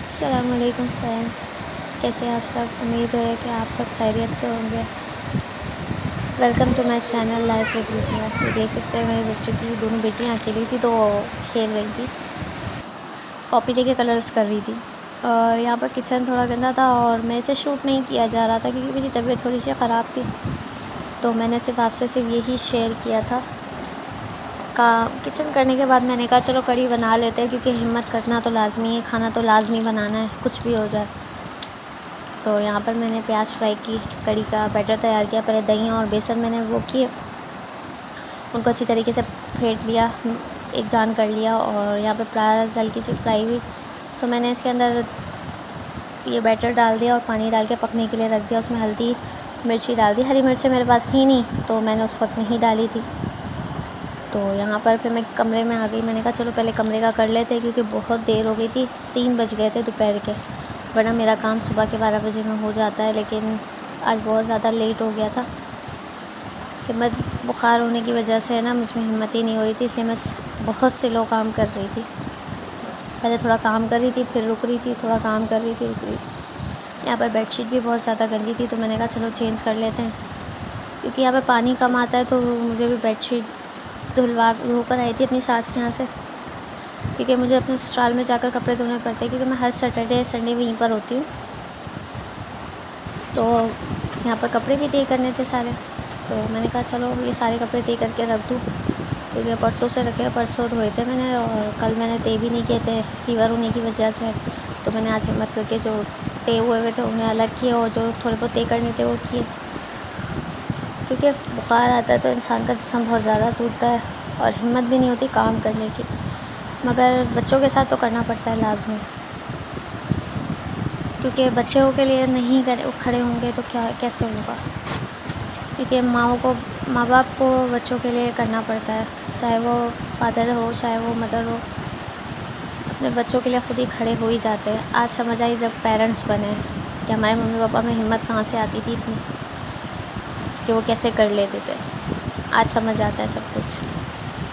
अस्सलामुअलैकुम फ्रेंड्स, कैसे हैं आप सब। उम्मीद है कि आप सब खैरियत से होंगे। Welcome to my channel life with Vidya. ये देख सकते हैं मेरे बच्चों की दोनों बेटियां अकेली थी तो खेल रही थी, कॉपी लेके कलर्स कर रही थी। और यहाँ पर किचन थोड़ा गंदा था और मैं इसे शूट नहीं किया जा रहा था क्योंकि मेरी तबीयत थोड़ी सी ख़राब थी। तो मैंने सिर्फ आपसे सिर्फ यही शेयर किया था। किचन करने के बाद मैंने कहा चलो कढ़ी बना लेते हैं, क्योंकि हिम्मत करना तो लाज़मी है, खाना तो लाज़मी बनाना है, कुछ भी हो जाए। तो यहाँ पर मैंने प्याज फ्राई की, कढ़ी का बैटर तैयार किया। पहले दही और बेसन मैंने वो किए, उनको अच्छी तरीके से फेंट लिया, एक जान कर लिया। और यहाँ पर प्याज हल्की सी फ्राई हुई तो मैंने इसके अंदर ये बैटर डाल दिया और पानी डाल के पकने के लिए रख दिया। उसमें हल्दी मिर्ची डाल दी। हरी मिर्चें मेरे पास थी नहीं तो मैंने उस वक्त नहीं डाली थी। तो यहाँ पर फिर मैं कमरे में आ गई। मैंने कहा चलो पहले कमरे का कर लेते हैं, क्योंकि बहुत देर हो गई थी, 3 बज गए थे दोपहर के। वरना मेरा काम सुबह के 12 बजे में हो जाता है, लेकिन आज बहुत ज़्यादा लेट हो गया था। हिम्मत बुखार होने की वजह से ना मुझ में हिम्मत ही नहीं हो रही थी, इसलिए मैं बहुत स्लो काम कर रही थी। पहले थोड़ा काम कर रही थी, फिर रुक रही थी, थोड़ा काम कर रही थी, रुक रही थी। यहाँ पर बेडशीट भी बहुत ज़्यादा गंदी थी तो मैंने कहा चलो चेंज कर लेते हैं, क्योंकि यहाँ पर पानी कम आता है। तो मुझे भी बेडशीट धोकर आई थी अपनी सास के यहाँ से, क्योंकि मुझे अपने ससुराल में जाकर कपड़े धोने पड़ते हैं, क्योंकि मैं हर सैटरडे संडे वहीं पर होती हूँ। तो यहाँ पर कपड़े भी तय करने थे सारे, तो मैंने कहा चलो ये सारे कपड़े तय करके रख दूँ, क्योंकि परसों से रखे, परसों धोए थे मैंने और कल मैंने तय भी नहीं किए थे फीवर होने की वजह से। तो मैंने आज हिम्मत करके जो तय हुए थे उन्हें अलग किए और जो थोड़े बहुत तय करने थे वो किए, क्योंकि बुखार आता है तो इंसान का जिस्म बहुत ज़्यादा टूटता है और हिम्मत भी नहीं होती काम करने की। मगर बच्चों के साथ तो करना पड़ता है लाजमी, क्योंकि बच्चों के लिए नहीं खड़े होंगे तो क्या कैसे होगा। क्योंकि माँ बाप को बच्चों के लिए करना पड़ता है, चाहे वो फादर हो चाहे वो मदर हो, अपने बच्चों के लिए खुद ही खड़े हो ही जाते हैं। आज समझ आई जब पेरेंट्स बने कि हमारे मम्मी पापा में हिम्मत कहाँ से आती थी इतनी, कि वो कैसे कर लेते थे। आज समझ आता है सब कुछ,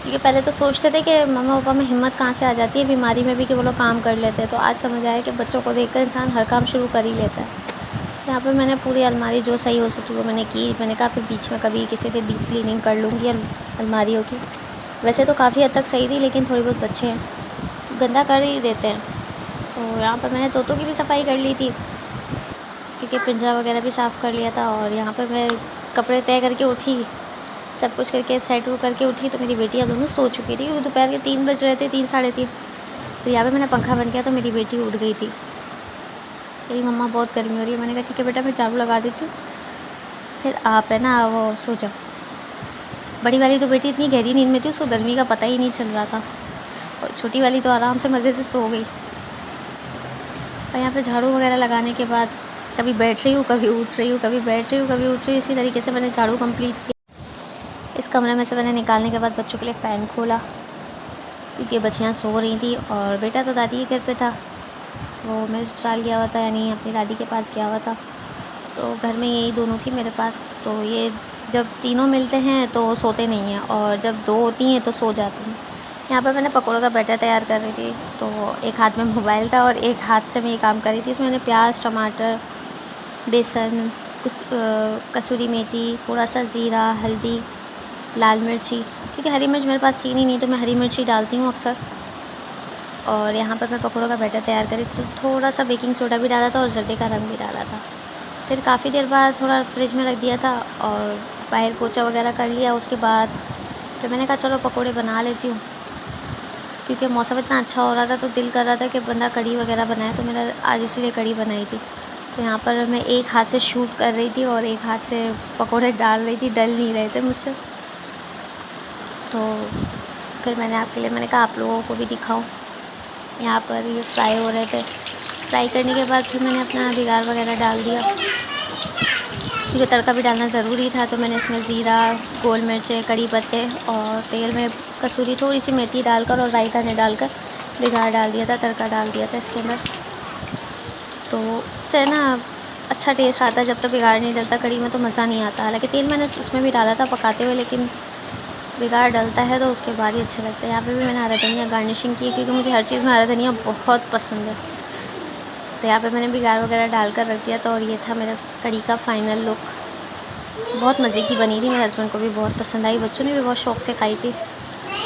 क्योंकि पहले तो सोचते थे कि मम्मा पापा में हिम्मत कहाँ से आ जाती है बीमारी में भी, कि वो लोग काम कर लेते हैं। तो आज समझ आया कि बच्चों को देखकर इंसान हर काम शुरू कर ही लेता है। यहाँ पर मैंने पूरी अलमारी जो सही हो सकी वो मैंने की। मैंने कहा फिर बीच में कभी किसी दिन डीप क्लीनिंग कर लूँगी अलमारियों की। वैसे तो काफ़ी हद तक सही थी, लेकिन थोड़ी बहुत बच्चे हैं गंदा कर ही देते हैं। तो यहाँ पर मैंने तोतों की भी सफाई कर ली थी, क्योंकि पिंजरा वगैरह भी साफ़ कर लिया था। और यहाँ पर मैं कपड़े तय करके उठी, सब कुछ करके सेट वो करके उठी तो मेरी बेटियाँ दोनों सो चुकी थी, क्योंकि दोपहर के 3 बज रहे थे, 3 साढ़े 3। तो यहाँ पे मैंने पंखा बंद किया तो मेरी बेटी उठ गई थी। मेरी मम्मा बहुत गर्मी हो रही है। मैंने कहा ठीक है बेटा मैं झाड़ू लगा देती हूँ, फिर आप है ना वो सो जाओ। बड़ी वाली तो बेटी इतनी गहरी नींद में थी, उसको गर्मी का पता ही नहीं चल रहा था, और छोटी वाली तो आराम से मज़े से सो गई। और यहाँ पे झाड़ू वगैरह लगाने के बाद कभी बैठ रही हूँ, कभी उठ रही हूँ, कभी बैठ रही हूँ, कभी उठ रही हूँ, इसी तरीके से मैंने झाड़ू कंप्लीट किया। इस कमरे में से मैंने निकालने के बाद बच्चों के लिए फ़ैन खोला, क्योंकि बच्चियाँ सो रही थी। और बेटा तो दादी के घर पे था, वो मेरे ससुराल गया हुआ था, यानी अपनी दादी के पास गया हुआ था। तो घर में यही दोनों थी मेरे पास। तो ये जब तीनों मिलते हैं तो सोते नहीं हैं, और जब 2 होती हैं तो सो जाती हैं। यहाँ पर मैंने पकौड़ों का बैटर तैयार कर रही थी, तो एक हाथ में मोबाइल था और एक हाथ से मैं ये काम कर रही थी। इसमें मैंने प्याज, टमाटर, बेसन, कसूरी मेथी, थोड़ा सा ज़ीरा, हल्दी, लाल मिर्ची, क्योंकि हरी मिर्च मेरे पास थी नहीं तो मैं हरी मिर्ची डालती हूँ अक्सर। और यहाँ पर मैं पकौड़ों का बैटर तैयार करी थी, तो थोड़ा सा बेकिंग सोडा भी डाला था और जर्दे का रंग भी डाला था। फिर काफ़ी देर बाद थोड़ा फ्रिज में रख दिया था और बाहर पोंछा वगैरह कर लिया। उसके बाद फिर मैंने कहा चलो पकोड़े बना लेती हूँ, क्योंकि मौसम इतना अच्छा हो रहा था तो दिल कर रहा था कि बंदा कढ़ी वगैरह बनाए, तो मैंने आज इसीलिए कढ़ी बनाई थी। तो यहाँ पर मैं एक हाथ से शूट कर रही थी और एक हाथ से पकोड़े डाल रही थी, डल नहीं रहे थे मुझसे। तो फिर मैंने आपके लिए मैंने कहा आप लोगों को भी दिखाऊं। यहाँ पर ये फ्राई हो रहे थे। फ्राई करने के बाद फिर मैंने अपना बिगाड़ वगैरह डाल दिया, क्योंकि तड़का भी डालना ज़रूरी था। तो मैंने इसमें ज़ीरा, गोल मिर्चें, कड़ी पत्ते और तेल में कसूरी थोड़ी सी मेथी डालकर और राई दाने डालकर बिगाड़ डाल दिया था, तड़का डाल दिया था इसके अंदर। तो उससे ना अच्छा टेस्ट आता है। जब तक बिगाड़ नहीं डलता कड़ी में तो मज़ा नहीं आता। हालांकि तेल मैंने उसमें भी डाला था पकाते हुए, लेकिन बिगाड़ डलता है तो उसके बाद ही अच्छे लगते हैं। यहाँ पे भी मैंने हरा धनिया गार्निशिंग की, क्योंकि मुझे हर चीज़ में हरा धनिया बहुत पसंद है। तो यहाँ पे मैंने बिगाड़ वगैरह डाल कर रख दिया था। और ये था मेरा कड़ी का फ़ाइनल लुक। बहुत मज़े की बनी थी, मेरे हस्बैंड को भी बहुत पसंद आई, बच्चों ने भी बहुत शौक़ से खाई थी,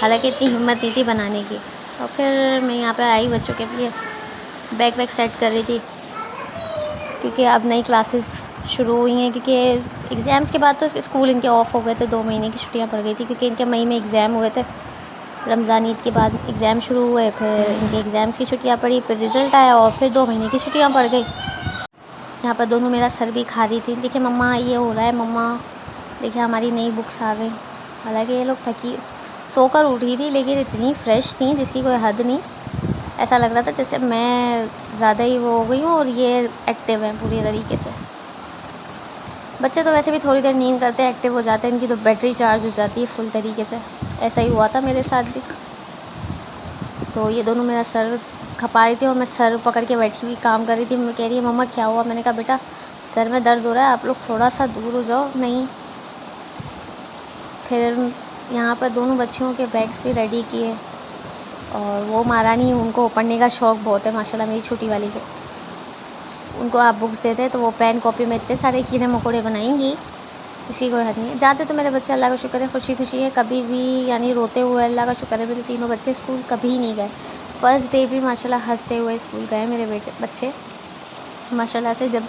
हालांकि इतनी हिम्मत नहीं थी बनाने की। और फिर मैं यहाँ पे आई बच्चों के लिए बैग वैग सेट कर रही थी, क्योंकि अब नई क्लासेस शुरू हुई हैं, क्योंकि एग्ज़ाम्स के बाद तो स्कूल इनके ऑफ़ हो गए थे, 2 महीने की छुट्टियाँ पड़ गई थी, क्योंकि इनके मई में एग्ज़ाम हुए थे। रमज़ान ईद के बाद एग्ज़ाम शुरू हुए, फिर इनके एग्ज़ाम्स की छुट्टियाँ पड़ी, फिर रिज़ल्ट आया और फिर 2 महीने की छुट्टियाँ पड़ गई। यहाँ पर दोनों मेरा सर भी खा रही थी, देखिए मम्मा ये हो रहा है, मम्मा देखिए हमारी नई बुक्स आ गई। हालांकि ये लोग थकी सोकर उठी थी, लेकिन इतनी फ़्रेश थी जिसकी कोई हद नहीं। ऐसा लग रहा था जैसे मैं ज़्यादा ही वो हो गई हूँ और ये एक्टिव हैं पूरी तरीके से। बच्चे तो वैसे भी थोड़ी देर नींद करते हैं, एक्टिव हो जाते हैं, इनकी तो बैटरी चार्ज हो जाती है फुल तरीके से। ऐसा ही हुआ था मेरे साथ भी। तो ये दोनों मेरा सर खपा रही थी और मैं सर पकड़ के बैठी हुई काम कर रही थी। मैं कह रही है मम्मा क्या हुआ? मैंने कहा बेटा सर में दर्द हो रहा है, आप लोग थोड़ा सा दूर हो जाओ। नहीं। फिर यहाँ पर दोनों बच्चियों के बैग्स भी रेडी किए, और वो महारानी, उनको पढ़ने का शौक़ बहुत है माशाल्लाह मेरी छोटी वाली को। उनको आप बुक्स देते हैं तो वो पेन कॉपी में इतने सारे कीड़े मकोड़े बनाएंगी, किसी को हद नहीं है। जाते तो मेरे बच्चे अल्लाह का शुक्र है खुशी खुशी है, कभी भी यानी रोते हुए अल्लाह का शुक्र है मेरे तीनों बच्चे स्कूल कभी नहीं गए। फ़र्स्ट डे भी माशाल्लाह हंसते हुए स्कूल गए मेरे बच्चे माशाल्लाह से। जब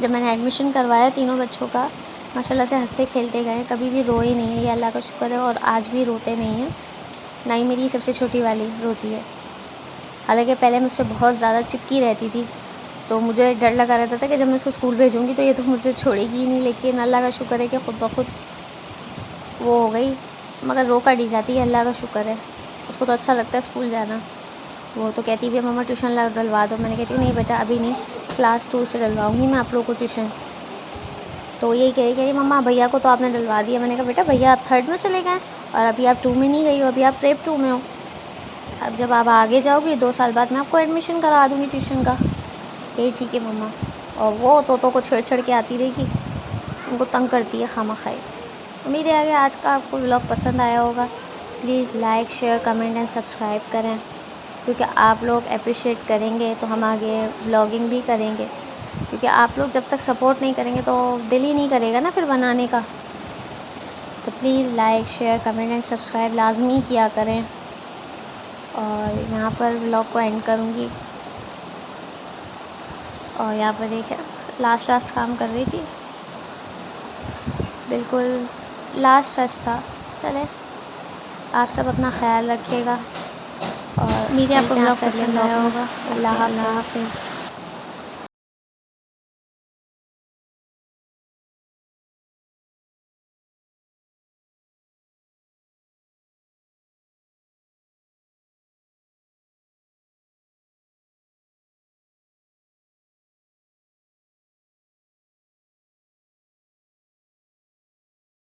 मैंने एडमिशन करवाया तीनों बच्चों का, माशाल्लाह से हंसते खेलते गए, कभी भी रोए नहीं है, ये अल्लाह का शुक्र है। और आज भी रोते नहीं हैं, ना ही मेरी सबसे छोटी वाली रोती है। हालांकि पहले मुझसे बहुत ज़्यादा चिपकी रहती थी, तो मुझे डर लगा रहता था कि जब मैं उसको स्कूल भेजूँगी तो ये तो मुझसे छोड़ेगी ही नहीं, लेकिन अल्लाह का शुक्र है कि ख़ुद ब खुद वो हो गई। मगर रो कर डी जाती है, अल्लाह का शुक्र है। उसको तो अच्छा लगता है स्कूल जाना। वो तो कहती भी है मम्मा ट्यूशन डलवा दो। मैंने कहती हूँ नहीं बेटा अभी नहीं, क्लास 2 से डलवाऊँगी मैं आप लोगों को ट्यूशन। तो यही कह रही मम्मा भैया को तो आपने डलवा दिया। मैंने कहा बेटा भैया आप 3rd में चले गए और अभी आप 2 में नहीं गई हो, अभी आप प्रेप 2 में हो। अब जब आप आगे जाओगी 2 साल बाद मैं आपको एडमिशन करा दूँगी ट्यूशन का। यही ठीक है मम्मा। और वो तोतों को छेड़ के आती रहेगी, उनको तंग करती है खामखाई। उम्मीद है कि आज का आपको व्लॉग पसंद आया होगा। Please like share comment and subscribe करें, क्योंकि आप लोग अप्रिशिएट करेंगे तो हम आगे व्लॉगिंग भी करेंगे, क्योंकि आप लोग जब तक सपोर्ट नहीं करेंगे तो दिल ही नहीं करेगा ना फिर बनाने का। तो please like share comment and subscribe लाजमी किया करें। और यहाँ पर व्लॉग को एंड करूँगी। और यहाँ पर देखिए लास्ट काम कर रही थी, बिल्कुल लास्ट टच था। चले आप सब अपना ख्याल रखिएगा और उम्मीद है आपको व्लॉग पसंद आया होगा। अल्लाह हाफ़िज़।